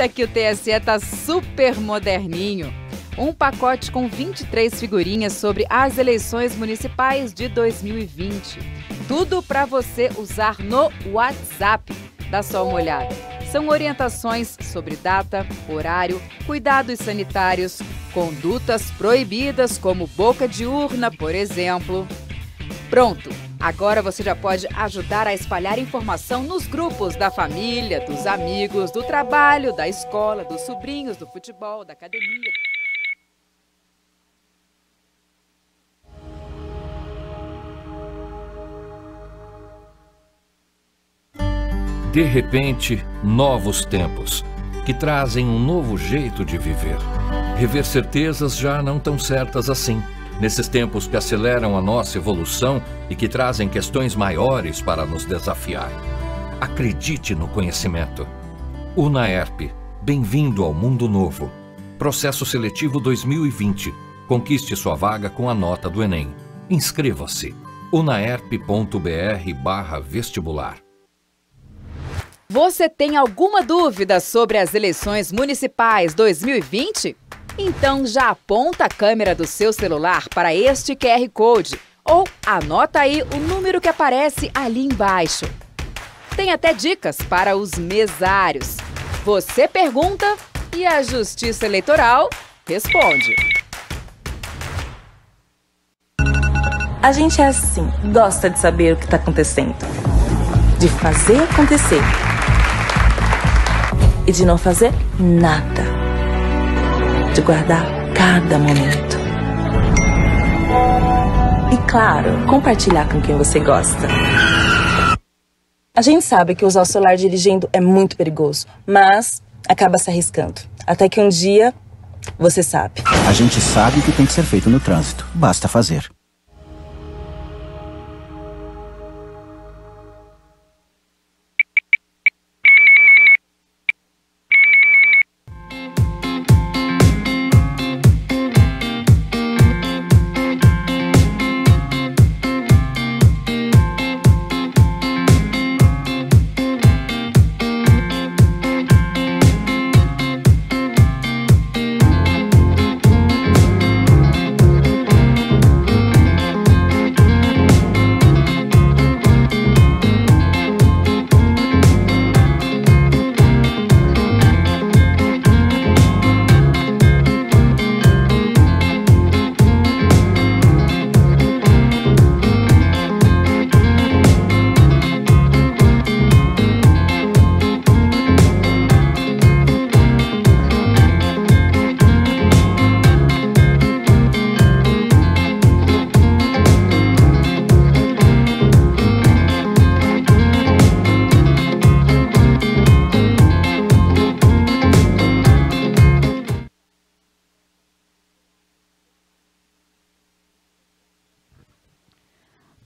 Aproveita que o TSE tá super moderninho. Um pacote com 23 figurinhas sobre as eleições municipais de 2020. Tudo para você usar no WhatsApp. Dá só uma olhada. São orientações sobre data, horário, cuidados sanitários, condutas proibidas como boca de urna, por exemplo. Pronto! Agora você já pode ajudar a espalhar informação nos grupos da família, dos amigos, do trabalho, da escola, dos sobrinhos, do futebol, da academia. De repente, novos tempos, que trazem um novo jeito de viver. Rever certezas já não tão certas assim. Nesses tempos que aceleram a nossa evolução e que trazem questões maiores para nos desafiar. Acredite no conhecimento. UNAERP, bem-vindo ao mundo novo. Processo Seletivo 2020. Conquiste sua vaga com a nota do Enem. Inscreva-se. unaerp.br/vestibular. Você tem alguma dúvida sobre as eleições municipais 2020? Então já aponta a câmera do seu celular para este QR Code ou anota aí o número que aparece ali embaixo. Tem até dicas para os mesários. Você pergunta e a Justiça Eleitoral responde. A gente é assim, gosta de saber o que está acontecendo, de fazer acontecer e de não fazer nada. De guardar cada momento. E claro, compartilhar com quem você gosta. A gente sabe que usar o celular dirigindo é muito perigoso, mas acaba se arriscando. Até que um dia, você sabe. A gente sabe o que tem que ser feito no trânsito. Basta fazer.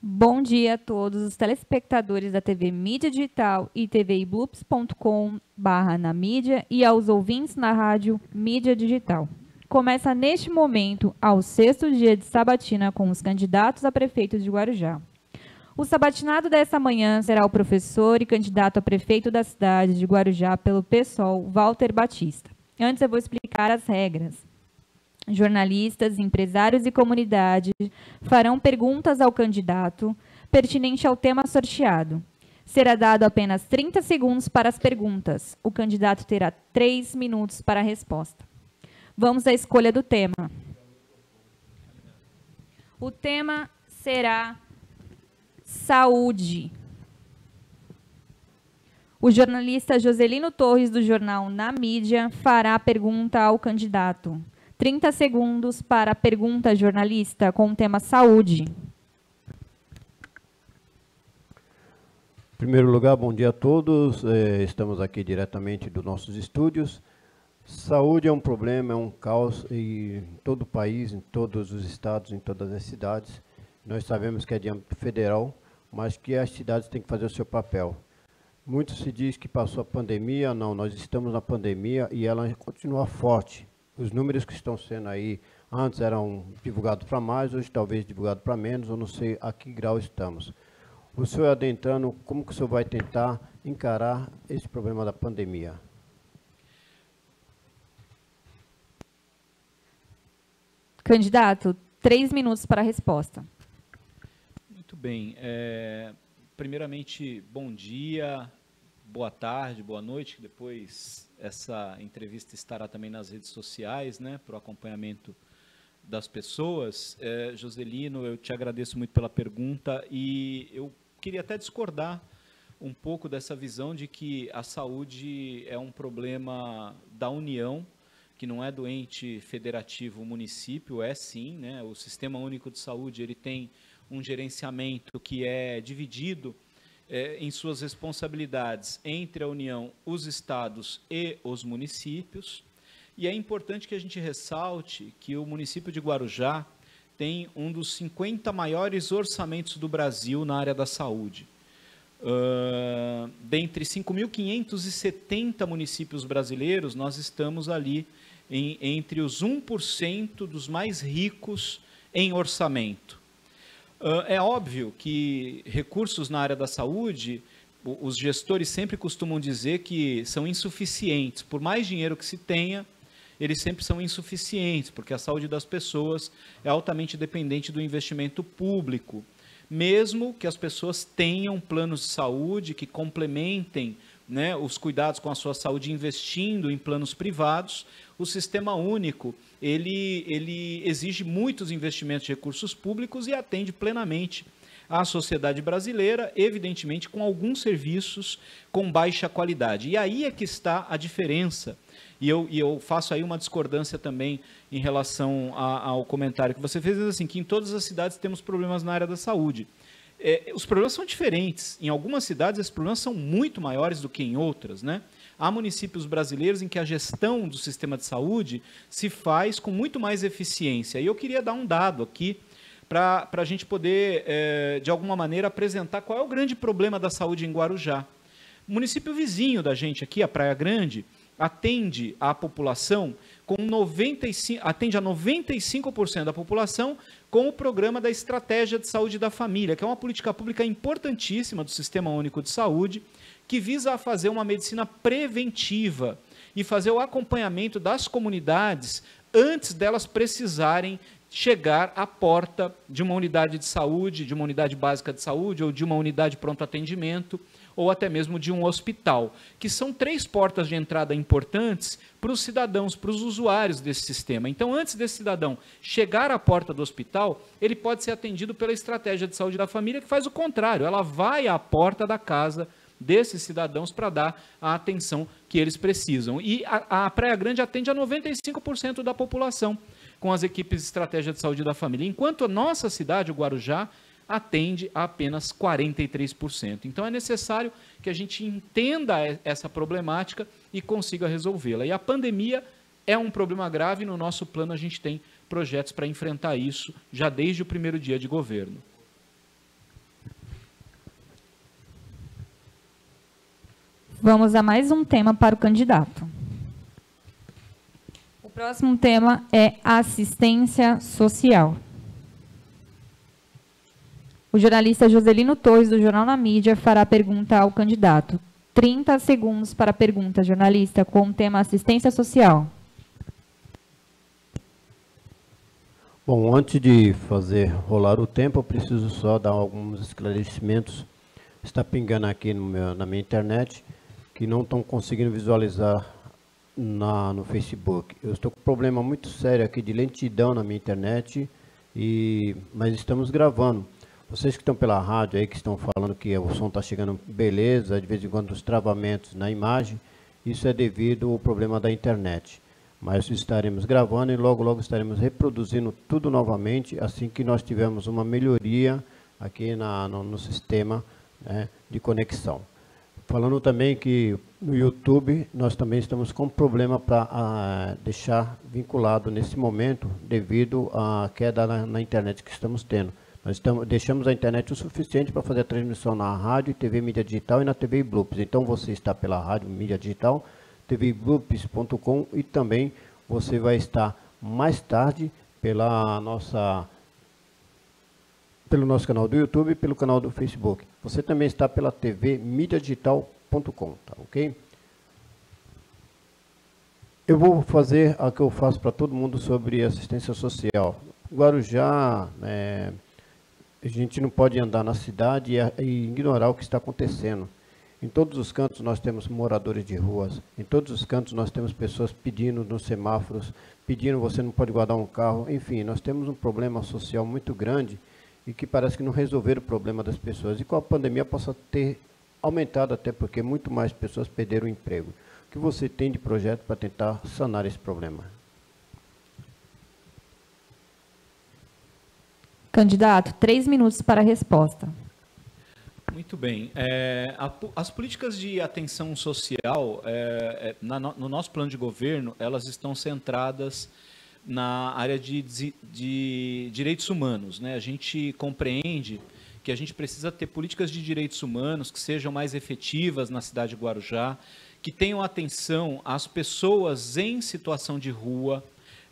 Bom dia a todos os telespectadores da TV Mídia Digital e tvibloops.com/na mídia e aos ouvintes na rádio Mídia Digital. Começa neste momento ao 6º dia de sabatina com os candidatos a prefeito de Guarujá. O sabatinado desta manhã será o professor e candidato a prefeito da cidade de Guarujá pelo PSOL, Walter Batista. Antes eu vou explicar as regras. Jornalistas, empresários e comunidade farão perguntas ao candidato pertinente ao tema sorteado. Será dado apenas 30 segundos para as perguntas. O candidato terá 3 minutos para a resposta. Vamos à escolha do tema. O tema será saúde. O jornalista Joselino Torres, do jornal Na Mídia, fará a pergunta ao candidato. 30 segundos para a pergunta, jornalista, com o tema saúde. Em primeiro lugar, bom dia a todos. Estamos aqui diretamente dos nossos estúdios. Saúde é um problema, é um caos em todo o país, em todos os estados, em todas as cidades. Nós sabemos que é de âmbito federal, mas que as cidades têm que fazer o seu papel. Muito se diz que passou a pandemia. Não, nós estamos na pandemia e ela continua forte. Os números que estão sendo aí, antes eram divulgados para mais, hoje talvez divulgados para menos, eu não sei a que grau estamos. O senhor adentrando, como que o senhor vai tentar encarar esse problema da pandemia? Candidato, 3 minutos para a resposta. Muito bem. Primeiramente, bom dia, boa tarde, boa noite. Depois essa entrevista estará também nas redes sociais, né, para o acompanhamento das pessoas. Joselino, eu te agradeço muito pela pergunta e eu queria até discordar um pouco dessa visão de que a saúde é um problema da União, que não é do ente federativo município, é sim, né? O Sistema Único de Saúde ele tem um gerenciamento que é dividido em suas responsabilidades entre a União, os estados e os municípios. E é importante que a gente ressalte que o município de Guarujá tem um dos 50 maiores orçamentos do Brasil na área da saúde. Dentre 5.570 municípios brasileiros, nós estamos ali entre os 1% dos mais ricos em orçamento. É óbvio que recursos na área da saúde, os gestores sempre costumam dizer que são insuficientes. Por mais dinheiro que se tenha, eles sempre são insuficientes, porque a saúde das pessoas é altamente dependente do investimento público. Mesmo que as pessoas tenham planos de saúde que complementem, né, os cuidados com a sua saúde investindo em planos privados, o Sistema Único, ele exige muitos investimentos de recursos públicos e atende plenamente à sociedade brasileira, evidentemente com alguns serviços com baixa qualidade. E aí é que está a diferença. E eu faço aí uma discordância também em relação ao comentário que você fez, assim, que em todas as cidades temos problemas na área da saúde. Os problemas são diferentes. Em algumas cidades, esses problemas são muito maiores do que em outras, né? Há municípios brasileiros em que a gestão do sistema de saúde se faz com muito mais eficiência. E eu queria dar um dado aqui para a gente poder, de alguma maneira, apresentar qual é o grande problema da saúde em Guarujá. O município vizinho da gente aqui, a Praia Grande, atende a população atende a 95% da população com o programa da Estratégia de Saúde da Família, que é uma política pública importantíssima do Sistema Único de Saúde, que visa fazer uma medicina preventiva e fazer o acompanhamento das comunidades antes delas precisarem chegar à porta de uma unidade de saúde, de uma unidade básica de saúde ou de uma unidade de pronto atendimento, ou até mesmo de um hospital, que são 3 portas de entrada importantes para os cidadãos, para os usuários desse sistema. Então, antes desse cidadão chegar à porta do hospital, ele pode ser atendido pela Estratégia de Saúde da Família, que faz o contrário, ela vai à porta da casa desses cidadãos para dar a atenção que eles precisam. E a Praia Grande atende a 95% da população com as equipes de Estratégia de Saúde da Família, enquanto a nossa cidade, o Guarujá, atende a apenas 43%. Então é necessário que a gente entenda essa problemática e consiga resolvê-la. E a pandemia é um problema grave, e no nosso plano a gente tem projetos para enfrentar isso já desde o primeiro dia de governo. Vamos a mais um tema para o candidato. O próximo tema é assistência social. O jornalista Joselino Torres, do Jornal na Mídia, fará a pergunta ao candidato. 30 segundos para a pergunta, jornalista, com o tema assistência social. Bom, antes de fazer rolar o tempo, eu preciso só dar alguns esclarecimentos. Está pingando aqui na minha internet, que não estão conseguindo visualizar no Facebook. Eu estou com um problema muito sério aqui de lentidão na minha internet, mas estamos gravando. Vocês que estão pela rádio aí, que estão falando que o som está chegando beleza, de vez em quando os travamentos na imagem, isso é devido ao problema da internet. Mas estaremos gravando e logo, logo estaremos reproduzindo tudo novamente, assim que nós tivermos uma melhoria aqui no sistema, né, de conexão. Falando também que no YouTube nós também estamos com problema para deixar vinculado nesse momento, devido à queda na internet que estamos tendo. Nós deixamos a internet o suficiente para fazer a transmissão na rádio, TV Mídia Digital e na TV Bloops. Então você está pela rádio Mídia Digital, tvbloops.com, e também você vai estar mais tarde pelo nosso canal do YouTube e pelo canal do Facebook. Você também está pela tvmediadigital.com, tá ok? Eu vou fazer a que eu faço para todo mundo sobre assistência social. Guarujá, a gente não pode andar na cidade e ignorar o que está acontecendo. Em todos os cantos nós temos moradores de ruas, em todos os cantos nós temos pessoas pedindo nos semáforos, pedindo você não pode guardar um carro, enfim, nós temos um problema social muito grande e que parece que não resolveram o problema das pessoas. E com a pandemia possa ter aumentado, até porque muito mais pessoas perderam o emprego. O que você tem de projeto para tentar sanar esse problema? Candidato, 3 minutos para a resposta. Muito bem. As políticas de atenção social, no nosso plano de governo, elas estão centradas na área de direitos humanos, né? A gente compreende que a gente precisa ter políticas de direitos humanos que sejam mais efetivas na cidade de Guarujá, que tenham atenção às pessoas em situação de rua,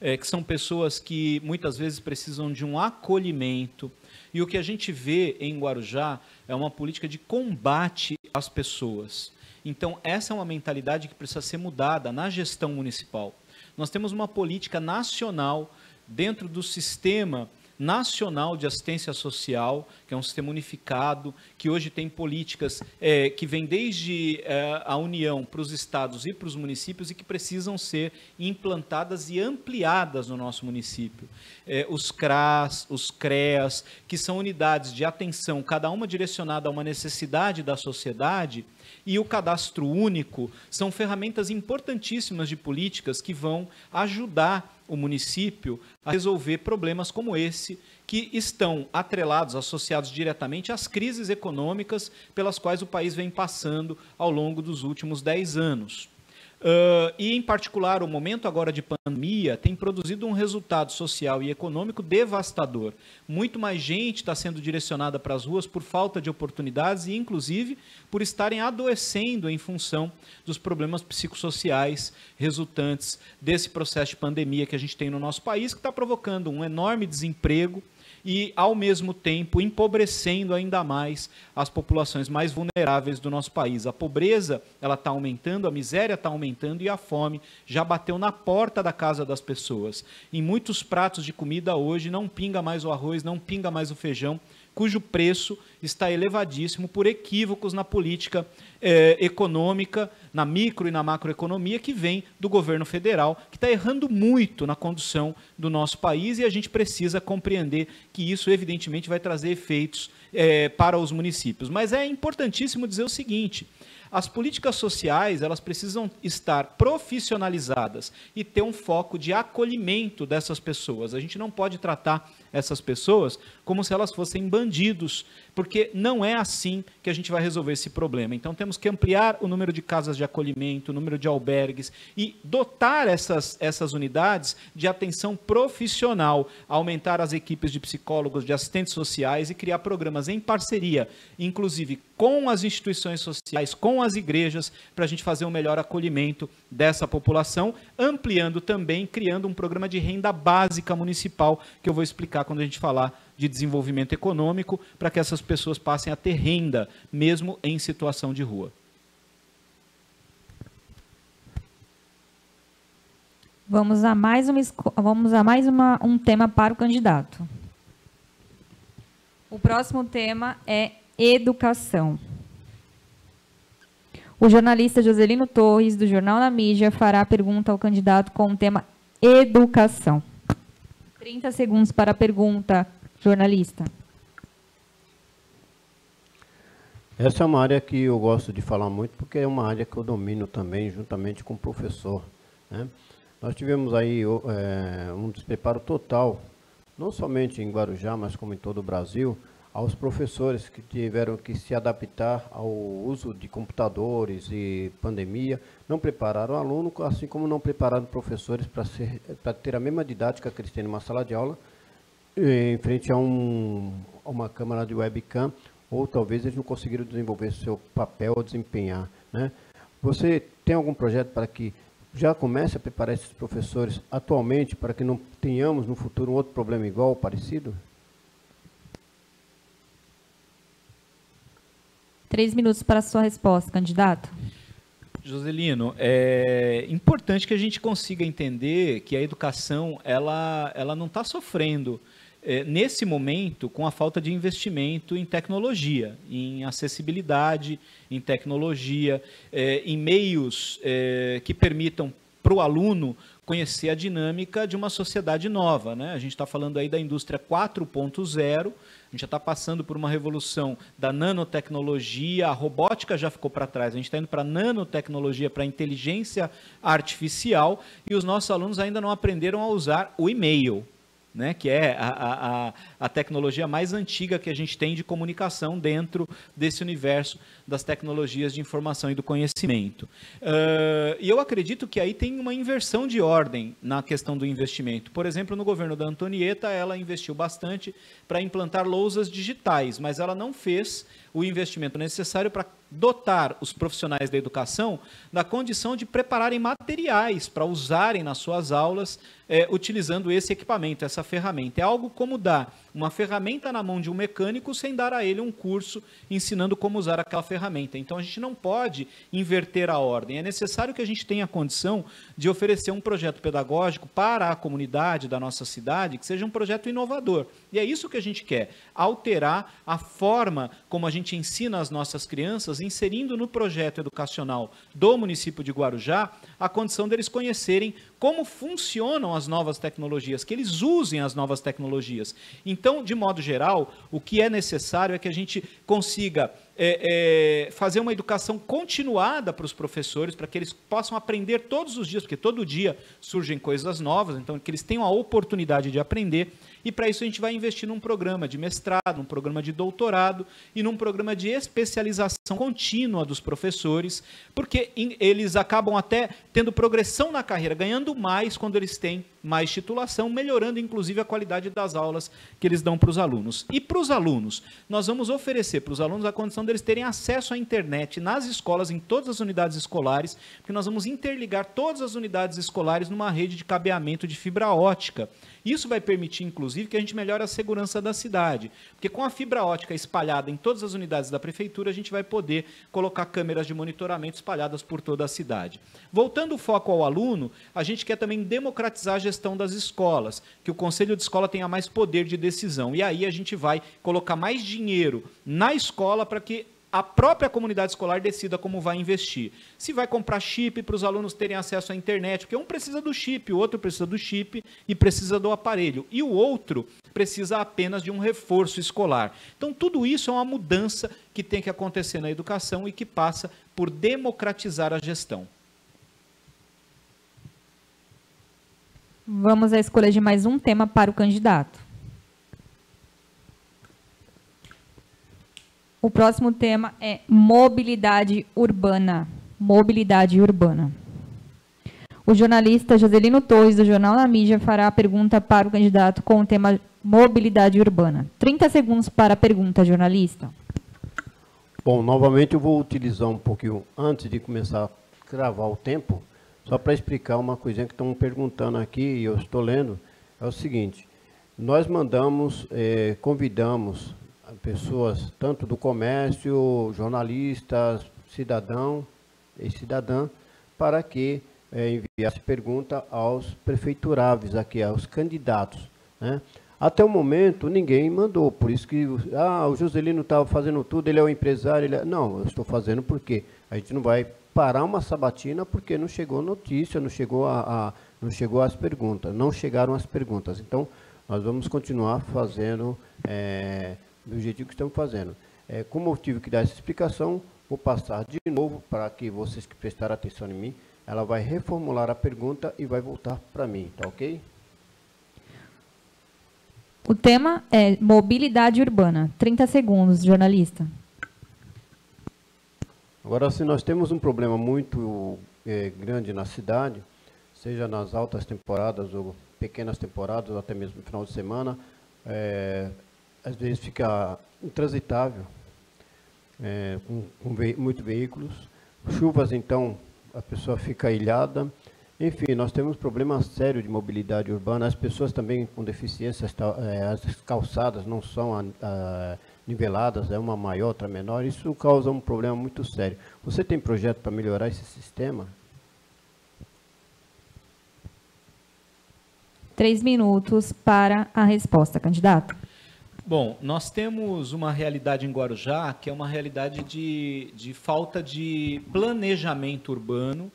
que são pessoas que muitas vezes precisam de um acolhimento. E o que a gente vê em Guarujá é uma política de combate às pessoas. Então, essa é uma mentalidade que precisa ser mudada na gestão municipal. Nós temos uma política nacional dentro do Sistema Nacional de Assistência Social, que é um sistema unificado, que hoje tem políticas que vêm desde a União para os estados e para os municípios e que precisam ser implantadas e ampliadas no nosso município. Os CRAS, os CREAS, que são unidades de atenção, cada uma direcionada a uma necessidade da sociedade, e o cadastro único são ferramentas importantíssimas de políticas que vão ajudar o município a resolver problemas como esse, que estão atrelados, associados diretamente às crises econômicas pelas quais o país vem passando ao longo dos últimos 10 anos. E, em particular, o momento agora de pandemia tem produzido um resultado social e econômico devastador. Muito mais gente está sendo direcionada para as ruas por falta de oportunidades e, inclusive, por estarem adoecendo em função dos problemas psicossociais resultantes desse processo de pandemia que a gente tem no nosso país, que está provocando um enorme desemprego e, ao mesmo tempo, empobrecendo ainda mais as populações mais vulneráveis do nosso país. A pobreza está aumentando, a miséria está aumentando e a fome já bateu na porta da casa das pessoas. Em muitos pratos de comida hoje não pinga mais o arroz, não pinga mais o feijão, cujo preço está elevadíssimo por equívocos na política econômica, na micro e na macroeconomia que vem do governo federal, que está errando muito na condução do nosso país, e a gente precisa compreender que isso evidentemente vai trazer efeitos para os municípios. Mas é importantíssimo dizer o seguinte: as políticas sociais, elas precisam estar profissionalizadas e ter um foco de acolhimento dessas pessoas. A gente não pode tratar essas pessoas como se elas fossem bandidos, porque não é assim que a gente vai resolver esse problema. Então temos que ampliar o número de casas de acolhimento, o número de albergues e dotar essas unidades de atenção profissional, aumentar as equipes de psicólogos, de assistentes sociais e criar programas em parceria, inclusive com as instituições sociais, com as igrejas, para a gente fazer um melhor acolhimento dessa população, ampliando também, criando um programa de renda básica municipal, que eu vou explicar quando a gente falar de desenvolvimento econômico, para que essas pessoas passem a ter renda, mesmo em situação de rua. Vamos a mais um tema para o candidato. O próximo tema é educação. O jornalista Joselino Torres, do Jornal na Mídia, fará a pergunta ao candidato com o tema educação. 30 segundos para a pergunta, jornalista. Essa é uma área que eu gosto de falar muito, porque é uma área que eu domino também, juntamente com o professor, né? Nós tivemos aí um despreparo total, não somente em Guarujá, mas como em todo o Brasil, aos professores que tiveram que se adaptar ao uso de computadores e pandemia, não prepararam o aluno, assim como não prepararam professores para ter a mesma didática que eles têm numa sala de aula, em frente a uma câmera de webcam, ou talvez eles não conseguiram desenvolver seu papel ou desempenhar, né? Você tem algum projeto para que já comece a preparar esses professores atualmente, para que não tenhamos no futuro um outro problema igual ou parecido? 3 minutos para a sua resposta, candidato. Joselino, é importante que a gente consiga entender que a educação ela não está sofrendo nesse momento com a falta de investimento em tecnologia, em acessibilidade, em tecnologia, em meios que permitam para o aluno conhecer a dinâmica de uma sociedade nova, né? A gente está falando aí da indústria 4.0, a gente já está passando por uma revolução da nanotecnologia, a robótica já ficou para trás, a gente está indo para a nanotecnologia, para a inteligência artificial, e os nossos alunos ainda não aprenderam a usar o e-mail, né, que é a tecnologia mais antiga que a gente tem de comunicação dentro desse universo das tecnologias de informação e do conhecimento. E eu acredito que aí tem uma inversão de ordem na questão do investimento. Por exemplo, no governo da Antonieta, ela investiu bastante para implantar lousas digitais, mas ela não fez o investimento necessário para dotar os profissionais da educação da condição de prepararem materiais para usarem nas suas aulas, utilizando esse equipamento, essa ferramenta. É algo como dar uma ferramenta na mão de um mecânico sem dar a ele um curso ensinando como usar aquela ferramenta. Então, a gente não pode inverter a ordem. É necessário que a gente tenha a condição de oferecer um projeto pedagógico para a comunidade da nossa cidade que seja um projeto inovador. E é isso que a gente quer, alterar a forma como a gente ensina as nossas crianças, inserindo no projeto educacional do município de Guarujá a condição deles conhecerem como funcionam as novas tecnologias, que eles usem as novas tecnologias. Então, de modo geral, o que é necessário é que a gente consiga fazer uma educação continuada para os professores, para que eles possam aprender todos os dias, porque todo dia surgem coisas novas, então que eles tenham a oportunidade de aprender, e para isso a gente vai investir num programa de mestrado, num programa de doutorado e num programa de especialização contínua dos professores, porque eles acabam até tendo progressão na carreira, ganhando mais quando eles têm mais titulação, melhorando inclusive a qualidade das aulas que eles dão para os alunos. E para os alunos, nós vamos oferecer para os alunos a condição deles terem acesso à internet nas escolas, em todas as unidades escolares, porque nós vamos interligar todas as unidades escolares numa rede de cabeamento de fibra ótica. Isso vai permitir, inclusive, que a gente melhore a segurança da cidade, porque com a fibra ótica espalhada em todas as unidades da prefeitura, a gente vai poder colocar câmeras de monitoramento espalhadas por toda a cidade. Voltando o foco ao aluno, a gente quer também democratizar a gestão das escolas, que o Conselho de Escola tenha mais poder de decisão, e aí a gente vai colocar mais dinheiro na escola para que a própria comunidade escolar decida como vai investir. Se vai comprar chip para os alunos terem acesso à internet, porque um precisa do chip, o outro precisa do chip e precisa do aparelho, e o outro precisa apenas de um reforço escolar. Então, tudo isso é uma mudança que tem que acontecer na educação e que passa por democratizar a gestão. Vamos à escolha de mais um tema para o candidato. O próximo tema é mobilidade urbana. Mobilidade urbana. O jornalista Joselino Torres, do Jornal na Mídia, fará a pergunta para o candidato com o tema mobilidade urbana. 30 segundos para a pergunta, jornalista. Bom, novamente eu vou utilizar um pouquinho, antes de começar a cravar o tempo, só para explicar uma coisinha que estão perguntando aqui, e eu estou lendo, é o seguinte: nós mandamos, convidamos pessoas, tanto do comércio, jornalistas, cidadão e cidadã, para que enviasse pergunta aos prefeituráveis aqui, aos candidatos, né? Até o momento, ninguém mandou, por isso que o Joselino estava fazendo tudo, ele é o empresário, não, eu estou fazendo porque a gente não vai parar uma sabatina porque não chegou notícia, não chegou as perguntas, não chegaram as perguntas. Então, nós vamos continuar fazendo do jeito que estamos fazendo. Como eu tive que dar essa explicação, vou passar de novo para que vocês que prestaram atenção em mim, ela vai reformular a pergunta e vai voltar para mim, tá ok? O tema é mobilidade urbana. 30 segundos, jornalista. Agora, se nós temos um problema muito grande na cidade, seja nas altas temporadas ou pequenas temporadas, ou até mesmo no final de semana, às vezes fica intransitável, com muitos veículos. Chuvas, então, a pessoa fica ilhada. Enfim, nós temos problemas sérios de mobilidade urbana. As pessoas também com deficiência, as calçadas não são niveladas, uma maior, outra menor, isso causa um problema muito sério. Você tem projeto para melhorar esse sistema? 3 minutos para a resposta, candidato. Bom, nós temos uma realidade em Guarujá que é uma realidade de falta de planejamento urbano.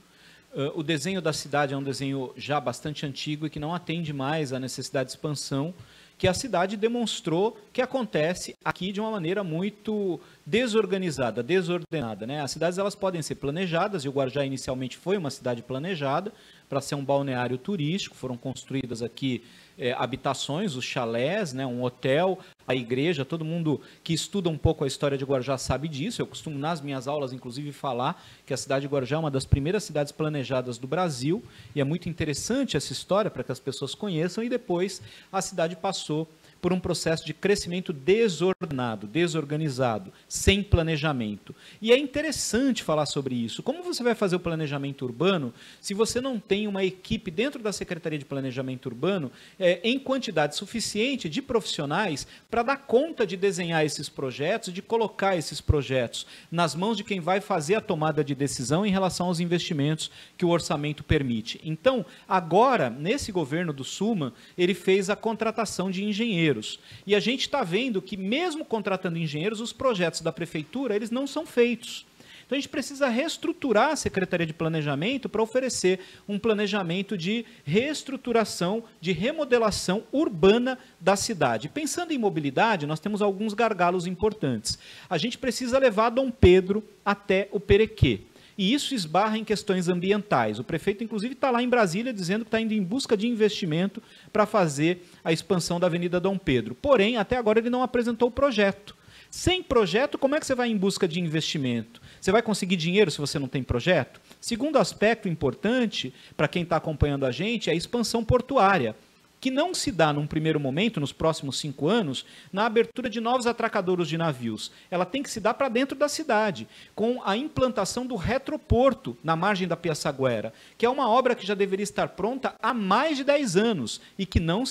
O desenho da cidade é um desenho já bastante antigo e que não atende mais à necessidade de expansão, que a cidade demonstrou que acontece aqui de uma maneira muito desorganizada, desordenada, né? As cidades elas podem ser planejadas, e o Guarujá inicialmente foi uma cidade planejada para ser um balneário turístico, foram construídas aqui habitações, os chalés, né, um hotel, a igreja, todo mundo que estuda um pouco a história de Guarujá sabe disso. Eu costumo nas minhas aulas, inclusive, falar que a cidade de Guarujá é uma das primeiras cidades planejadas do Brasil, e é muito interessante essa história para que as pessoas conheçam, e depois a cidade passou por um processo de crescimento desordenado, desorganizado, sem planejamento. E é interessante falar sobre isso. Como você vai fazer o planejamento urbano se você não tem uma equipe dentro da Secretaria de Planejamento Urbano em quantidade suficiente de profissionais para dar conta de desenhar esses projetos, de colocar esses projetos nas mãos de quem vai fazer a tomada de decisão em relação aos investimentos que o orçamento permite. Então, agora, nesse governo do Suma, ele fez a contratação de engenheiros. E a gente está vendo que, mesmo contratando engenheiros, os projetos da prefeitura eles não são feitos. Então, a gente precisa reestruturar a Secretaria de Planejamento para oferecer um planejamento de reestruturação, de remodelação urbana da cidade. Pensando em mobilidade, nós temos alguns gargalos importantes. A gente precisa levar Dom Pedro até o Perequê. E isso esbarra em questões ambientais. O prefeito, inclusive, está lá em Brasília dizendo que está indo em busca de investimento para fazer a expansão da Avenida Dom Pedro. Porém, até agora ele não apresentou o projeto. Sem projeto, como é que você vai em busca de investimento? Você vai conseguir dinheiro se você não tem projeto? Segundo aspecto importante, para quem está acompanhando a gente, é a expansão portuária, que não se dá num primeiro momento, nos próximos 5 anos, na abertura de novos atracadouros de navios. Ela tem que se dar para dentro da cidade, com a implantação do retroporto na margem da Piaçaguera, que é uma obra que já deveria estar pronta há mais de 10 anos e que não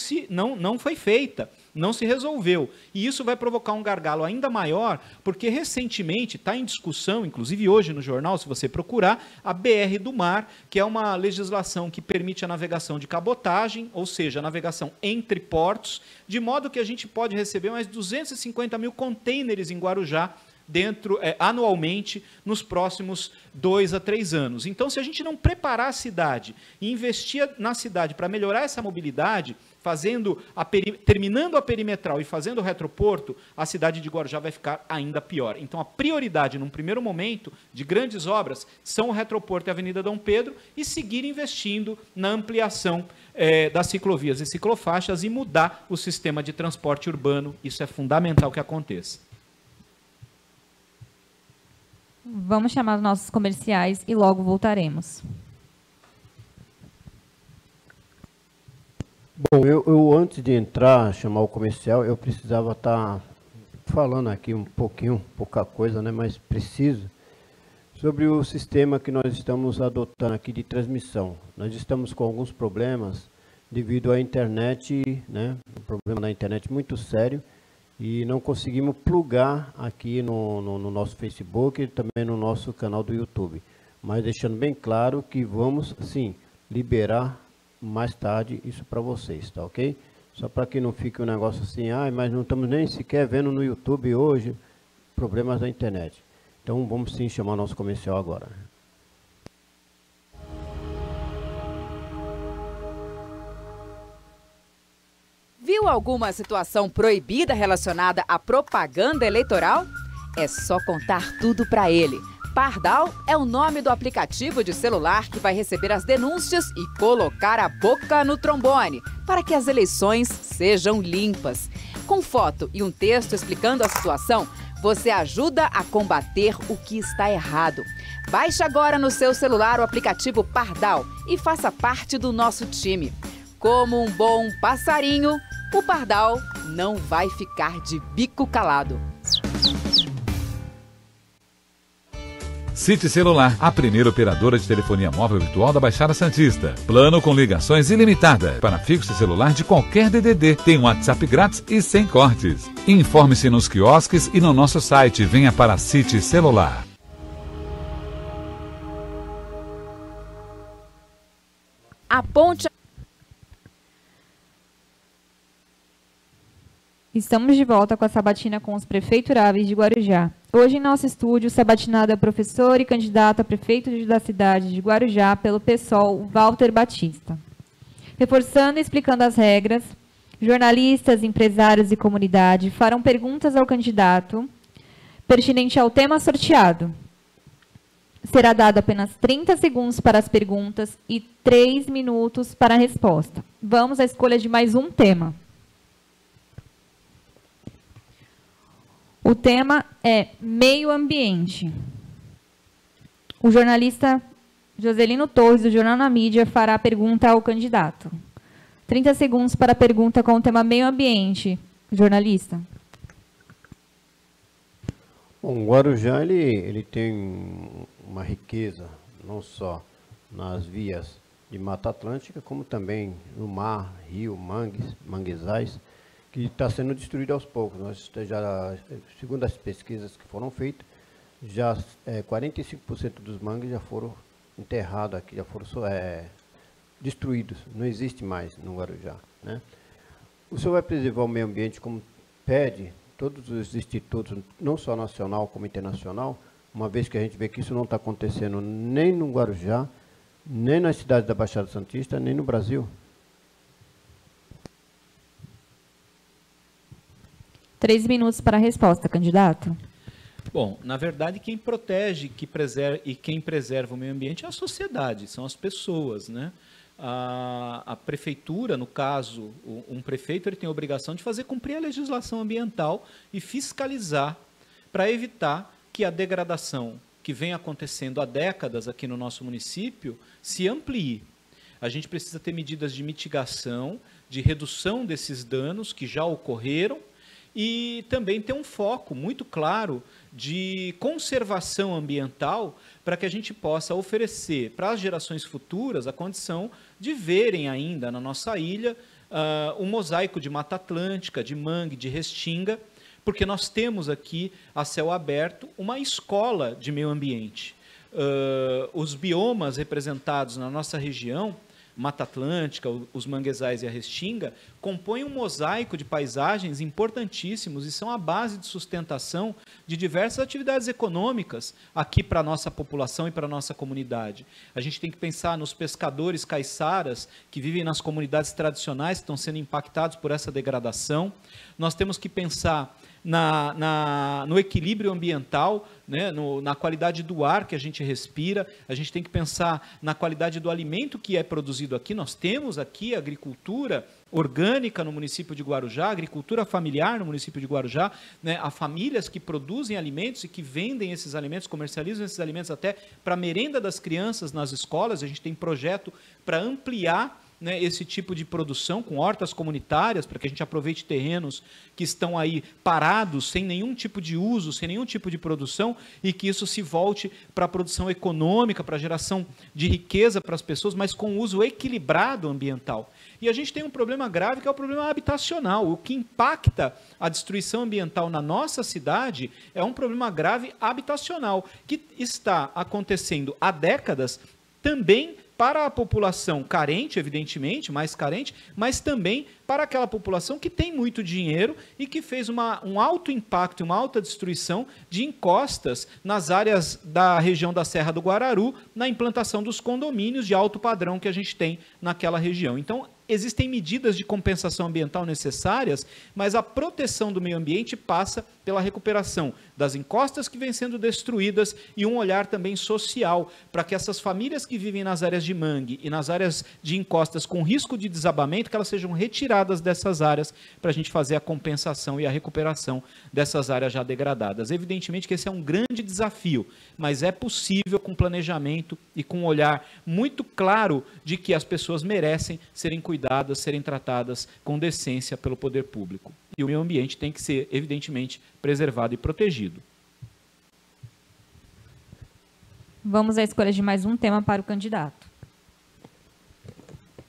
foi feita. Não se resolveu. E isso vai provocar um gargalo ainda maior, porque recentemente está em discussão, inclusive hoje no jornal, se você procurar, a BR do Mar, que é uma legislação que permite a navegação de cabotagem, ou seja, a navegação entre portos, de modo que a gente pode receber mais 250 mil contêineres em Guarujá, anualmente, nos próximos 2 a 3 anos. Então, se a gente não preparar a cidade e investir na cidade para melhorar essa mobilidade, terminando a perimetral e fazendo o retroporto, a cidade de Guarujá vai ficar ainda pior. Então, a prioridade, num primeiro momento, de grandes obras, são o retroporto e a Avenida Dom Pedro, e seguir investindo na ampliação das ciclovias e ciclofaixas e mudar o sistema de transporte urbano. Isso é fundamental que aconteça. Vamos chamar os nossos comerciais e logo voltaremos. Bom, eu antes de entrar, chamar o comercial, eu precisava estar falando aqui pouca coisa, né, mas preciso, sobre o sistema que nós estamos adotando aqui de transmissão. Nós estamos com alguns problemas devido à internet, né, um problema da internet muito sério, e não conseguimos plugar aqui no nosso Facebook e também no nosso canal do YouTube. Mas deixando bem claro que vamos, sim, liberar mais tarde isso para vocês, tá ok? Só para que não fique um negócio assim, mas não estamos nem sequer vendo no YouTube hoje, problemas da internet. Então vamos sim chamar o nosso comercial agora. Viu alguma situação proibida relacionada à propaganda eleitoral? É só contar tudo para ele. Pardal é o nome do aplicativo de celular que vai receber as denúncias e colocar a boca no trombone para que as eleições sejam limpas. Com foto e um texto explicando a situação, você ajuda a combater o que está errado. Baixe agora no seu celular o aplicativo Pardal e faça parte do nosso time. Como um bom passarinho, o Pardal não vai ficar de bico calado. City Celular, a primeira operadora de telefonia móvel virtual da Baixada Santista. Plano com ligações ilimitadas para fixo e celular de qualquer DDD. Tem um WhatsApp grátis e sem cortes. Informe-se nos quiosques e no nosso site. Venha para a City Celular. A ponte... Estamos de volta com a sabatina com os prefeituráveis de Guarujá. Hoje em nosso estúdio, sabatinado é professor e candidato a prefeito da cidade de Guarujá pelo PSOL, Walter Batista. Reforçando e explicando as regras, jornalistas, empresários e comunidade farão perguntas ao candidato pertinente ao tema sorteado. Será dado apenas 30 segundos para as perguntas e 3 minutos para a resposta. Vamos à escolha de mais um tema. O tema é meio ambiente. O jornalista Joselino Torres, do Jornal na Mídia, fará a pergunta ao candidato. 30 segundos para a pergunta com o tema meio ambiente. Jornalista. Bom, o Guarujá ele tem uma riqueza, não só nas vias de Mata Atlântica, como também no mar, rio, manguezais, que está sendo destruído aos poucos. Nós já, segundo as pesquisas que foram feitas, já 45% dos mangues já foram enterrados aqui, já foram destruídos. Não existe mais no Guarujá, né? O senhor vai preservar o meio ambiente como pede todos os institutos, não só nacional como internacional, uma vez que a gente vê que isso não está acontecendo nem no Guarujá, nem nas cidades da Baixada Santista, nem no Brasil? 3 minutos para a resposta, candidato. Bom, na verdade, quem protege e quem preserva o meio ambiente é a sociedade, são as pessoas, né? A prefeitura, no caso, um prefeito ele tem a obrigação de fazer cumprir a legislação ambiental e fiscalizar para evitar que a degradação que vem acontecendo há décadas aqui no nosso município se amplie. A gente precisa ter medidas de mitigação, de redução desses danos que já ocorreram, e também ter um foco muito claro de conservação ambiental para que a gente possa oferecer para as gerações futuras a condição de verem ainda na nossa ilha um mosaico de Mata Atlântica, de mangue, de restinga, porque nós temos aqui, a céu aberto, uma escola de meio ambiente. Os biomas representados na nossa região, Mata Atlântica, os manguezais e a restinga, compõem um mosaico de paisagens importantíssimos e são a base de sustentação de diversas atividades econômicas aqui para a nossa população e para a nossa comunidade. A gente tem que pensar nos pescadores caiçaras que vivem nas comunidades tradicionais que estão sendo impactados por essa degradação. Nós temos que pensar no equilíbrio ambiental, né, na qualidade do ar que a gente respira. A gente tem que pensar na qualidade do alimento que é produzido aqui. Nós temos aqui agricultura orgânica no município de Guarujá, agricultura familiar no município de Guarujá, né, há famílias que produzem alimentos e que vendem esses alimentos, comercializam esses alimentos até para a merenda das crianças nas escolas. A gente tem projeto para ampliar, né, esse tipo de produção com hortas comunitárias, para que a gente aproveite terrenos que estão aí parados, sem nenhum tipo de uso, sem nenhum tipo de produção, e que isso se volte para a produção econômica, para a geração de riqueza para as pessoas, mas com uso equilibrado ambiental. E a gente tem um problema grave, que é o problema habitacional. O que impacta a destruição ambiental na nossa cidade é um problema grave habitacional, que está acontecendo há décadas também para a população carente, evidentemente, mais carente, mas também para aquela população que tem muito dinheiro e que fez um alto impacto, uma alta destruição de encostas nas áreas da região da Serra do Guararu, na implantação dos condomínios de alto padrão que a gente tem naquela região. Então, existem medidas de compensação ambiental necessárias, mas a proteção do meio ambiente passa pela recuperação das encostas que vêm sendo destruídas e um olhar também social para que essas famílias que vivem nas áreas de mangue e nas áreas de encostas com risco de desabamento, que elas sejam retiradas dessas áreas para a gente fazer a compensação e a recuperação dessas áreas já degradadas. Evidentemente que esse é um grande desafio, mas é possível com planejamento e com um olhar muito claro de que as pessoas merecem serem cuidadas, serem tratadas com decência pelo poder público. E o meio ambiente tem que ser, evidentemente, preservado e protegido. Vamos à escolha de mais um tema para o candidato.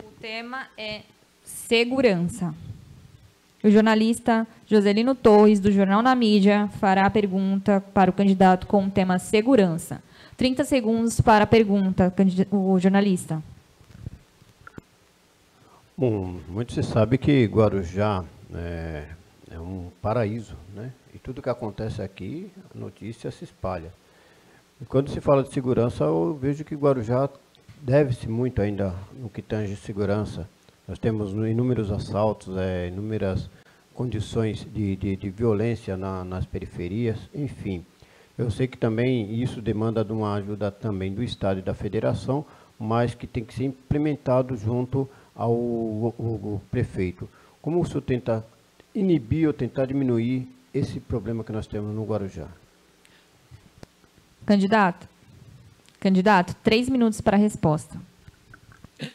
O tema é segurança. O jornalista Joselino Torres, do Jornal na Mídia, fará a pergunta para o candidato com o tema segurança. 30 segundos para a pergunta, o jornalista. Bom, muito se sabe que Guarujá é um paraíso, né? E tudo que acontece aqui, a notícia se espalha. E quando se fala de segurança, eu vejo que Guarujá deve-se muito ainda no que tange segurança. Nós temos inúmeros assaltos, inúmeras condições de violência nas periferias, enfim. Eu sei que também isso demanda de uma ajuda também do Estado e da Federação, mas que tem que ser implementado junto ao prefeito. Como o senhor tenta inibir ou tentar diminuir esse problema que nós temos no Guarujá? Candidato, 3 minutos para a resposta.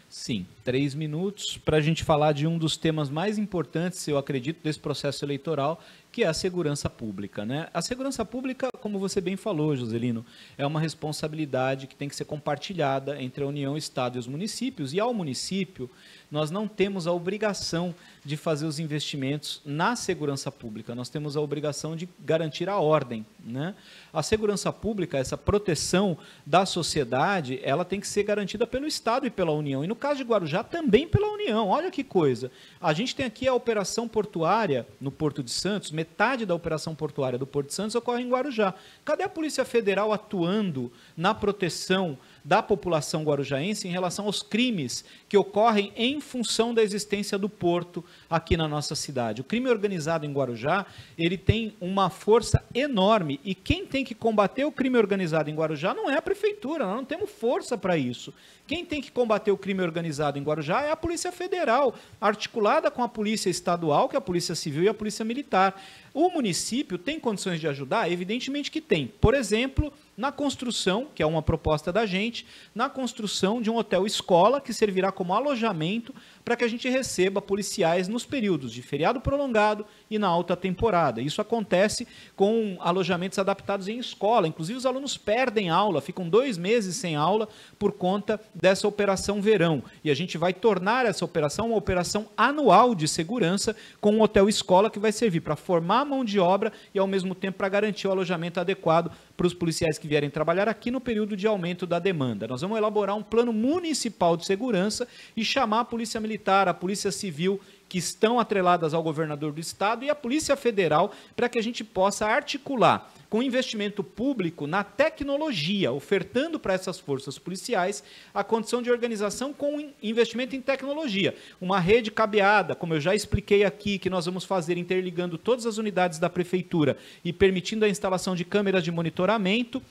Sim, 3 minutos para a gente falar de um dos temas mais importantes, eu acredito, desse processo eleitoral, que é a segurança pública, né? A segurança pública, como você bem falou, Joselino, é uma responsabilidade que tem que ser compartilhada entre a União, o Estado e os municípios, e ao município nós não temos a obrigação de fazer os investimentos na segurança pública, nós temos a obrigação de garantir a ordem, né? A segurança pública, essa proteção da sociedade, ela tem que ser garantida pelo Estado e pela União, e no caso de Guarujá também pela União. Olha que coisa, a gente tem aqui a operação portuária no Porto de Santos, metade da operação portuária do Porto de Santos ocorre em Guarujá. Cadê a Polícia Federal atuando na proteção da população guarujaense em relação aos crimes que ocorrem em função da existência do porto aqui na nossa cidade? O crime organizado em Guarujá, ele tem uma força enorme, e quem tem que combater o crime organizado em Guarujá não é a prefeitura, nós não temos força para isso. Quem tem que combater o crime organizado em Guarujá é a Polícia Federal, articulada com a Polícia Estadual, que é a Polícia Civil e a Polícia Militar. O município tem condições de ajudar? Evidentemente que tem. Por exemplo, na construção, que é uma proposta da gente, na construção de um hotel-escola que servirá como alojamento para que a gente receba policiais nos períodos de feriado prolongado e na alta temporada. Isso acontece com alojamentos adaptados em escola. Inclusive, os alunos perdem aula, ficam 2 meses sem aula por conta dessa operação verão. E a gente vai tornar essa operação uma operação anual de segurança com um hotel-escola que vai servir para formar a mão de obra e, ao mesmo tempo, para garantir o alojamento adequado para os policiais que vierem trabalhar aqui no período de aumento da demanda. Nós vamos elaborar um plano municipal de segurança e chamar a Polícia Militar, a Polícia Civil, que estão atreladas ao governador do estado, e a Polícia Federal, para que a gente possa articular com investimento público na tecnologia, ofertando para essas forças policiais a condição de organização com investimento em tecnologia. Uma rede cabeada, como eu já expliquei aqui, que nós vamos fazer interligando todas as unidades da prefeitura e permitindo a instalação de câmeras de monitoramento,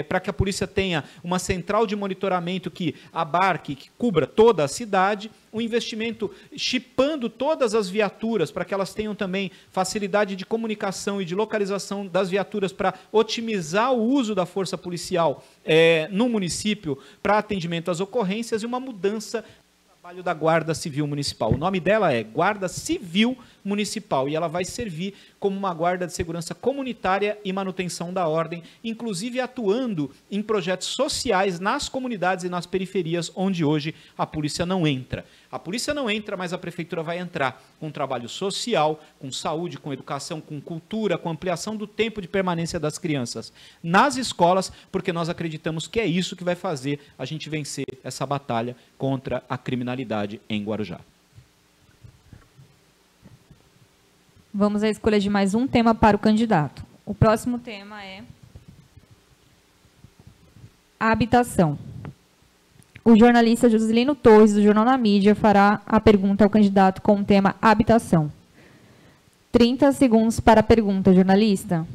para que a polícia tenha uma central de monitoramento que abarque, que cubra toda a cidade, um investimento chipando todas as viaturas para que elas tenham também facilidade de comunicação e de localização das viaturas para otimizar o uso da força policial no município para atendimento às ocorrências, e uma mudança no trabalho da Guarda Civil Municipal. O nome dela é Guarda Civil Municipal, e ela vai servir como uma guarda de segurança comunitária e manutenção da ordem, inclusive atuando em projetos sociais nas comunidades e nas periferias onde hoje a polícia não entra. A polícia não entra, mas a prefeitura vai entrar com trabalho social, com saúde, com educação, com cultura, com ampliação do tempo de permanência das crianças nas escolas, porque nós acreditamos que é isso que vai fazer a gente vencer essa batalha contra a criminalidade em Guarujá. Vamos à escolha de mais um tema para o candidato. O próximo tema é a habitação. O jornalista Joselino Torres, do Jornal na Mídia, fará a pergunta ao candidato com o tema habitação. 30 segundos para a pergunta, jornalista.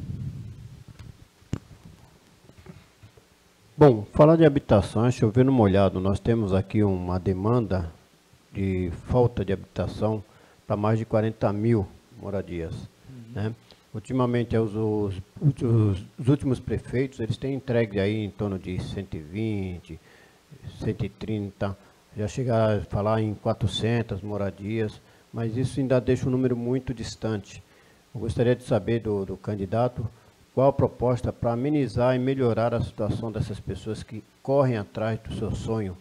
Bom, falar de habitação é chover no molhado. Nós temos aqui uma demanda de falta de habitação para mais de 40 mil moradias, né? Ultimamente, os últimos prefeitos, eles têm entregue aí em torno de 120, 130, já chegar a falar em 400 moradias, mas isso ainda deixa um número muito distante. Eu gostaria de saber do candidato qual a proposta para amenizar e melhorar a situação dessas pessoas que correm atrás do seu sonho,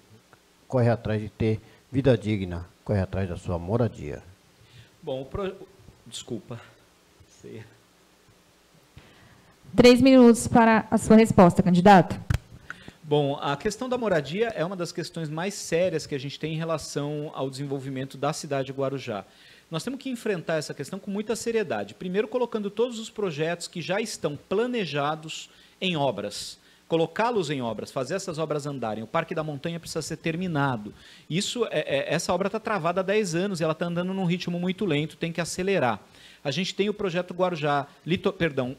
correm atrás de ter vida digna, correm atrás da sua moradia? Bom, desculpa. 3 minutos para a sua resposta, candidato. Bom, a questão da moradia é uma das questões mais sérias que a gente tem em relação ao desenvolvimento da cidade de Guarujá. Nós temos que enfrentar essa questão com muita seriedade. Primeiro, colocando todos os projetos que já estão planejados em obras. Colocá-los em obras, fazer essas obras andarem. O Parque da Montanha precisa ser terminado. Essa obra está travada há 10 anos e ela está andando num ritmo muito lento, tem que acelerar. A gente tem o projeto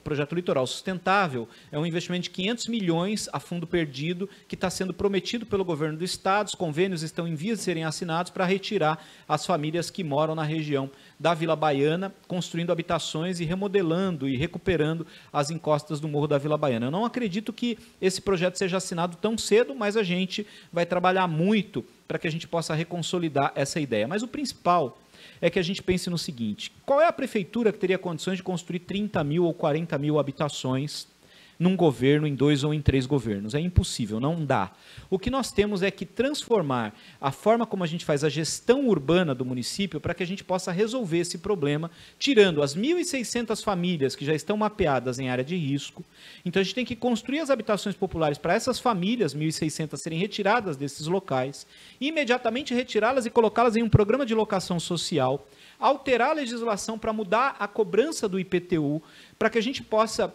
projeto Litoral Sustentável, é um investimento de 500 milhões a fundo perdido, que está sendo prometido pelo governo do estado, os convênios estão em vias de serem assinados para retirar as famílias que moram na região da Vila Baiana, construindo habitações e remodelando e recuperando as encostas do Morro da Vila Baiana. Eu não acredito que esse projeto seja assinado tão cedo, mas a gente vai trabalhar muito para que a gente possa reconsolidar essa ideia. Mas o principal é que a gente pense no seguinte: qual é a prefeitura que teria condições de construir 30 mil ou 40 mil habitações num governo, em 2 ou em 3 governos? É impossível, não dá. O que nós temos é que transformar a forma como a gente faz a gestão urbana do município para que a gente possa resolver esse problema, tirando as 1.600 famílias que já estão mapeadas em área de risco. Então a gente tem que construir as habitações populares para essas famílias, 1.600, serem retiradas desses locais, imediatamente retirá-las e colocá-las em um programa de locação social, alterar a legislação para mudar a cobrança do IPTU, para que a gente possa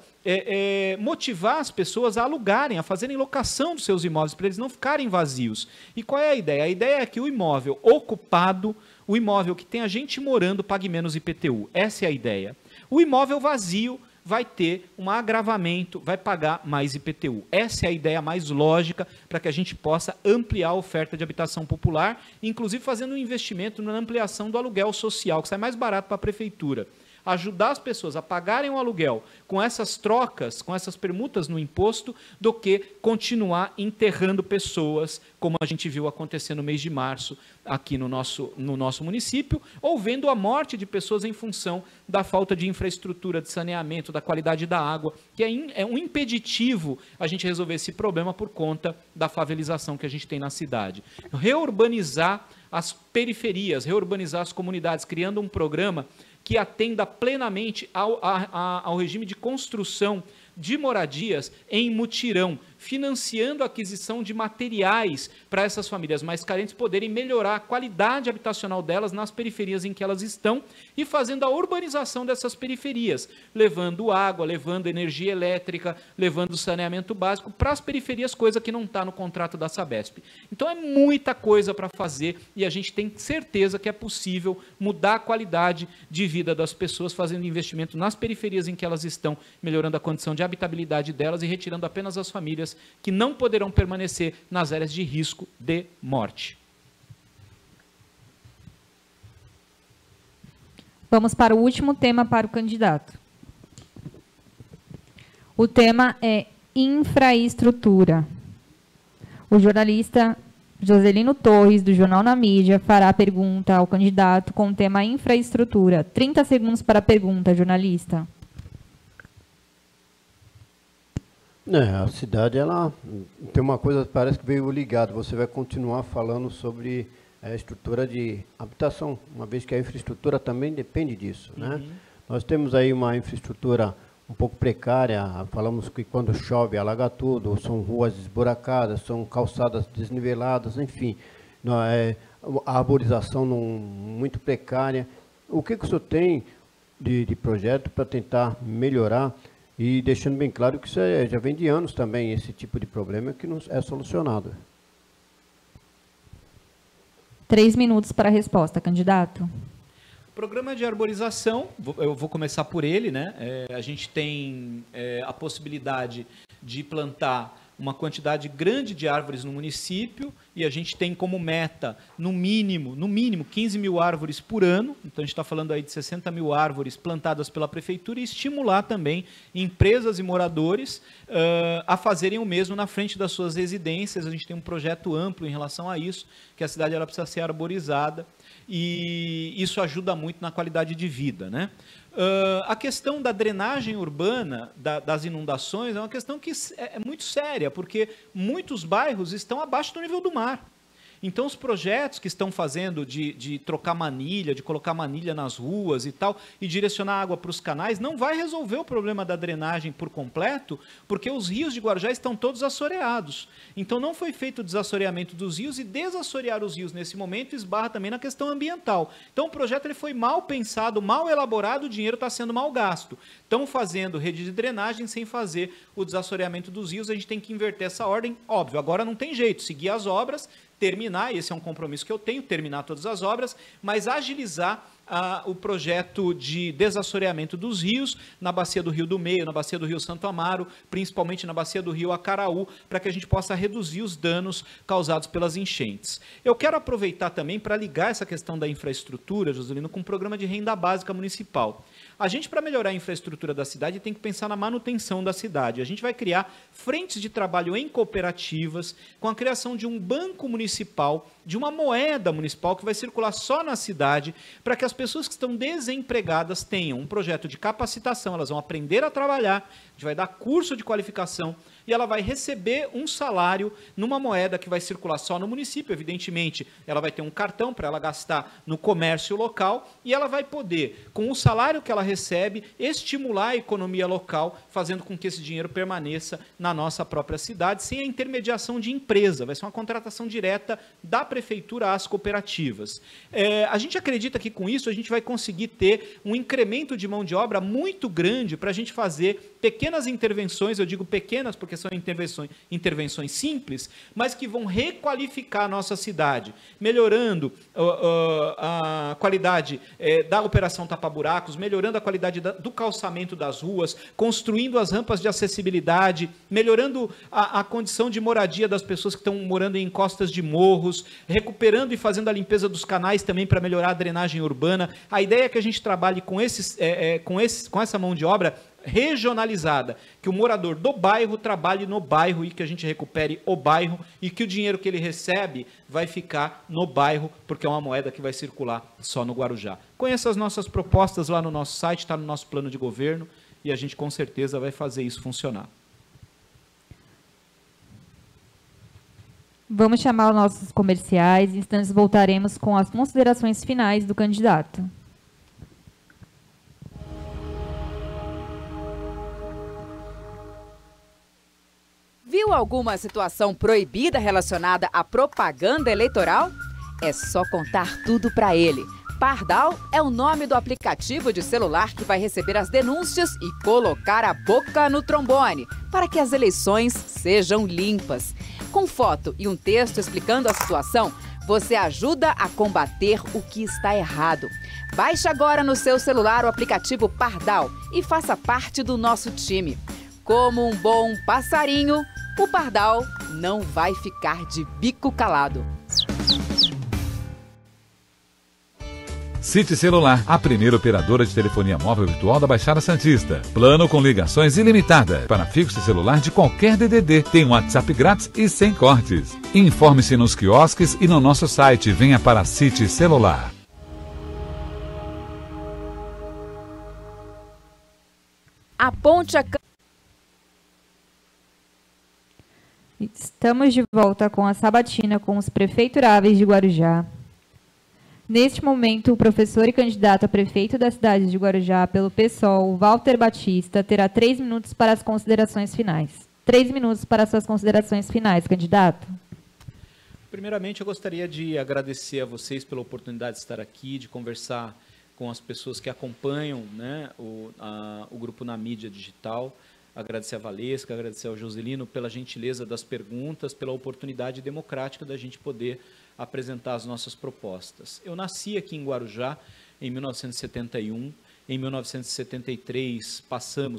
motivar as pessoas a alugarem, a fazerem locação dos seus imóveis, para eles não ficarem vazios. E qual é a ideia? A ideia é que o imóvel ocupado, o imóvel que tem a gente morando, pague menos IPTU. Essa é a ideia. O imóvel vazio vai ter um agravamento, vai pagar mais IPTU. Essa é a ideia mais lógica para que a gente possa ampliar a oferta de habitação popular, inclusive fazendo um investimento na ampliação do aluguel social, que sai mais barato para a prefeitura. Ajudar as pessoas a pagarem o aluguel com essas trocas, com essas permutas no imposto, do que continuar enterrando pessoas, como a gente viu acontecer no mês de março aqui no nosso município, ou vendo a morte de pessoas em função da falta de infraestrutura, de saneamento, da qualidade da água, que é um impeditivo a gente resolver esse problema por conta da favelização que a gente tem na cidade. Reurbanizar as periferias, reurbanizar as comunidades, criando um programa que atenda plenamente ao regime de construção de moradias em mutirão, financiando a aquisição de materiais para essas famílias mais carentes poderem melhorar a qualidade habitacional delas nas periferias em que elas estão e fazendo a urbanização dessas periferias, levando água, levando energia elétrica, levando saneamento básico para as periferias, coisa que não está no contrato da Sabesp. Então é muita coisa para fazer e a gente tem certeza que é possível mudar a qualidade de vida das pessoas fazendo investimento nas periferias em que elas estão, melhorando a condição de habitabilidade delas e retirando apenas as famílias que não poderão permanecer nas áreas de risco de morte. Vamos para o último tema para o candidato. O tema é infraestrutura. O jornalista Joselino Torres, do Jornal na Mídia, fará a pergunta ao candidato com o tema infraestrutura. 30 segundos para a pergunta, jornalista. A cidade, ela tem uma coisa que parece que veio ligado. Você vai continuar falando sobre a estrutura de habitação, uma vez que a infraestrutura também depende disso, né? Nós temos aí uma infraestrutura um pouco precária, falamos que quando chove alaga tudo, são ruas esburacadas, são calçadas desniveladas, enfim, a arborização muito precária. O que o senhor tem de projeto para tentar melhorar? E deixando bem claro que isso já vem de anos também, esse tipo de problema que não é solucionado. 3 minutos para a resposta, candidato. Programa de arborização, eu vou começar por ele, né? A gente tem a possibilidade de plantar uma quantidade grande de árvores no município e a gente tem como meta, no mínimo 15 mil árvores por ano. Então, a gente está falando aí de 60 mil árvores plantadas pela prefeitura e estimular também empresas e moradores a fazerem o mesmo na frente das suas residências. A gente tem um projeto amplo em relação a isso, que a cidade ela precisa ser arborizada e isso ajuda muito na qualidade de vida, né? A questão da drenagem urbana, das inundações, é uma questão que é muito séria, porque muitos bairros estão abaixo do nível do mar. Então, os projetos que estão fazendo de trocar manilha, de colocar manilha nas ruas e tal, e direcionar água para os canais, não vai resolver o problema da drenagem por completo, porque os rios de Guarujá estão todos assoreados. Então, não foi feito o desassoreamento dos rios, e desassorear os rios nesse momento esbarra também na questão ambiental. Então, o projeto ele foi mal pensado, mal elaborado, o dinheiro está sendo mal gasto. Estão fazendo rede de drenagem sem fazer o desassoreamento dos rios, a gente tem que inverter essa ordem. Óbvio, agora não tem jeito, seguir as obras, terminar, esse é um compromisso que eu tenho, terminar todas as obras, mas agilizar o projeto de desassoreamento dos rios na bacia do Rio do Meio, na bacia do Rio Santo Amaro, principalmente na bacia do Rio Acaraú, para que a gente possa reduzir os danos causados pelas enchentes. Eu quero aproveitar também para ligar essa questão da infraestrutura, Joselino, com o programa de renda básica municipal. A gente, para melhorar a infraestrutura da cidade, tem que pensar na manutenção da cidade. A gente vai criar frentes de trabalho em cooperativas, com a criação de um banco municipal, de uma moeda municipal que vai circular só na cidade, para que as pessoas que estão desempregadas tenham um projeto de capacitação, elas vão aprender a trabalhar, a gente vai dar curso de qualificação, e ela vai receber um salário numa moeda que vai circular só no município, evidentemente, ela vai ter um cartão para ela gastar no comércio local, e ela vai poder, com o salário que ela recebe, estimular a economia local, fazendo com que esse dinheiro permaneça na nossa própria cidade, sem a intermediação de empresa, vai ser uma contratação direta da prefeitura às cooperativas. A gente acredita que com isso a gente vai conseguir ter um incremento de mão de obra muito grande para a gente fazer pequenas intervenções, eu digo pequenas porque são intervenções simples, mas que vão requalificar a nossa cidade, melhorando a qualidade da operação tapa-buracos, melhorando a qualidade do calçamento das ruas, construindo as rampas de acessibilidade, melhorando a condição de moradia das pessoas que estão morando em encostas de morros, recuperando e fazendo a limpeza dos canais também para melhorar a drenagem urbana. A ideia é que a gente trabalhe com essa mão de obra regionalizada, que o morador do bairro trabalhe no bairro e que a gente recupere o bairro e que o dinheiro que ele recebe vai ficar no bairro, porque é uma moeda que vai circular só no Guarujá. Conheça as nossas propostas lá no nosso site, está no nosso plano de governo e a gente com certeza vai fazer isso funcionar. Vamos chamar os nossos comerciais, em instantes voltaremos com as considerações finais do candidato. Viu alguma situação proibida relacionada à propaganda eleitoral? É só contar tudo para ele. Pardal é o nome do aplicativo de celular que vai receber as denúncias e colocar a boca no trombone para que as eleições sejam limpas. Com foto e um texto explicando a situação, você ajuda a combater o que está errado. Baixe agora no seu celular o aplicativo Pardal e faça parte do nosso time. Como um bom passarinho, o Pardal não vai ficar de bico calado. City Celular, a primeira operadora de telefonia móvel virtual da Baixada Santista. Plano com ligações ilimitadas. Para fixo celular de qualquer DDD. Tem um WhatsApp grátis e sem cortes. Informe-se nos quiosques e no nosso site. Venha para City Celular. Aponte a... Estamos de volta com a sabatina com os prefeituráveis de Guarujá. Neste momento, o professor e candidato a prefeito da cidade de Guarujá pelo PSOL, Walter Batista, terá 3 minutos para as considerações finais. 3 minutos para as suas considerações finais, candidato. Primeiramente, eu gostaria de agradecer a vocês pela oportunidade de estar aqui, de conversar com as pessoas que acompanham, né, o grupo na mídia digital. Agradecer a Valesca, agradecer ao Joselino pela gentileza das perguntas, pela oportunidade democrática da gente poder apresentar as nossas propostas. Eu nasci aqui em Guarujá em 1971, em 1973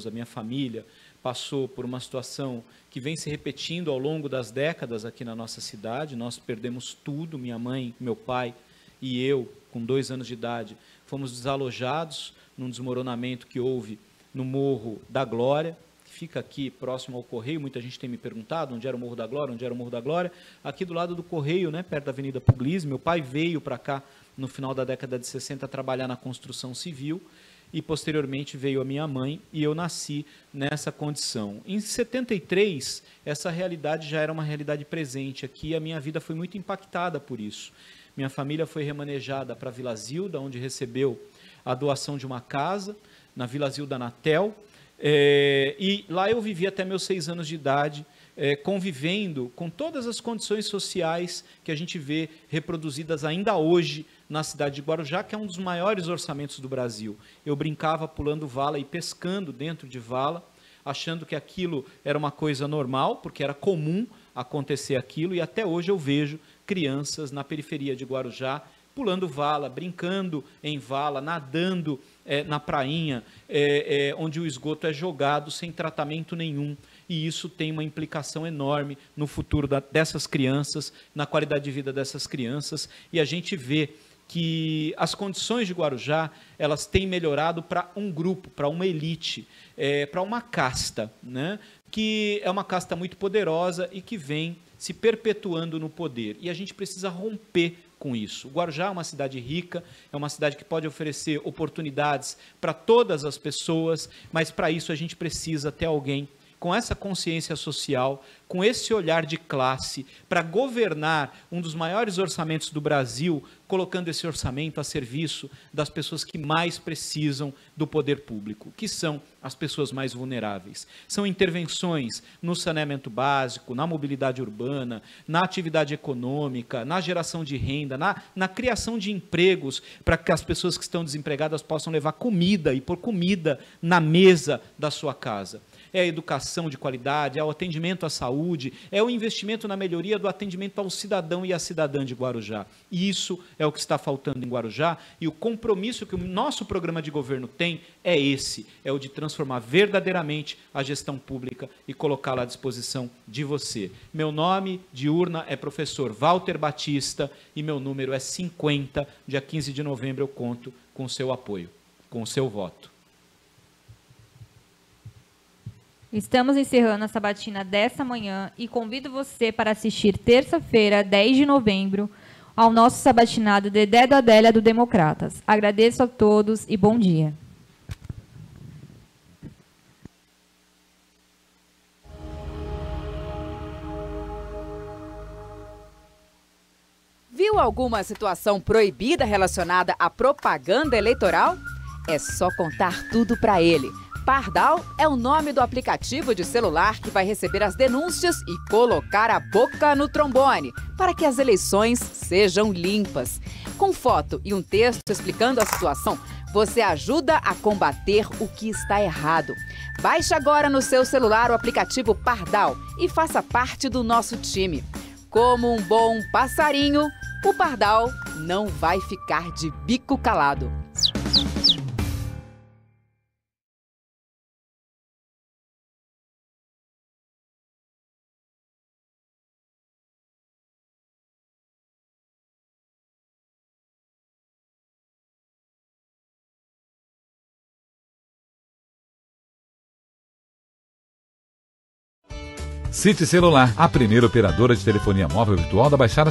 a minha família passou por uma situação que vem se repetindo ao longo das décadas aqui na nossa cidade. Nós perdemos tudo, minha mãe, meu pai e eu, com 2 anos de idade, fomos desalojados num desmoronamento que houve no Morro da Glória, fica aqui próximo ao Correio. Muita gente tem me perguntado onde era o Morro da Glória, onde era o Morro da Glória. Aqui do lado do Correio, né, perto da Avenida Puglisi. Meu pai veio para cá no final da década de 60 trabalhar na construção civil e posteriormente veio a minha mãe e eu nasci nessa condição. Em 73, essa realidade já era uma realidade presente aqui e a minha vida foi muito impactada por isso. Minha família foi remanejada para Vila Zilda, onde recebeu a doação de uma casa, na Vila Zilda Natel, e lá eu vivi até meus 6 anos de idade, convivendo com todas as condições sociais que a gente vê reproduzidas ainda hoje na cidade de Guarujá, que é um dos maiores orçamentos do Brasil. Eu brincava pulando vala e pescando dentro de vala, achando que aquilo era uma coisa normal, porque era comum acontecer aquilo, e até hoje eu vejo crianças na periferia de Guarujá pulando vala, brincando em vala, nadando na prainha, onde o esgoto é jogado sem tratamento nenhum. E isso tem uma implicação enorme no futuro dessas crianças, na qualidade de vida dessas crianças. E a gente vê que as condições de Guarujá, elas têm melhorado para um grupo, para uma elite, para uma casta, né? Que é uma casta muito poderosa e que vem se perpetuando no poder. E a gente precisa romper com isso. O Guarujá é uma cidade rica, é uma cidade que pode oferecer oportunidades para todas as pessoas, mas para isso a gente precisa ter alguém com essa consciência social, com esse olhar de classe, para governar um dos maiores orçamentos do Brasil, colocando esse orçamento a serviço das pessoas que mais precisam do poder público, que são as pessoas mais vulneráveis. São intervenções no saneamento básico, na mobilidade urbana, na atividade econômica, na geração de renda, na criação de empregos, para que as pessoas que estão desempregadas possam levar comida e pôr comida na mesa da sua casa. É a educação de qualidade, é o atendimento à saúde, é o investimento na melhoria do atendimento ao cidadão e à cidadã de Guarujá. E isso é o que está faltando em Guarujá, e o compromisso que o nosso programa de governo tem é esse, é o de transformar verdadeiramente a gestão pública e colocá-la à disposição de você. Meu nome de urna é professor Walter Batista e meu número é 50, dia 15 de novembro eu conto com o seu apoio, com o seu voto. Estamos encerrando a sabatina dessa manhã e convido você para assistir terça-feira, 10 de novembro, ao nosso sabatinado Dedé da Adélia do Democratas. Agradeço a todos e bom dia. Viu alguma situação proibida relacionada à propaganda eleitoral? É só contar tudo para ele. Pardal é o nome do aplicativo de celular que vai receber as denúncias e colocar a boca no trombone para que as eleições sejam limpas. Com foto e um texto explicando a situação, você ajuda a combater o que está errado. Baixe agora no seu celular o aplicativo Pardal e faça parte do nosso time. Como um bom passarinho, o Pardal não vai ficar de bico calado. City Celular, a primeira operadora de telefonia móvel virtual da Baixada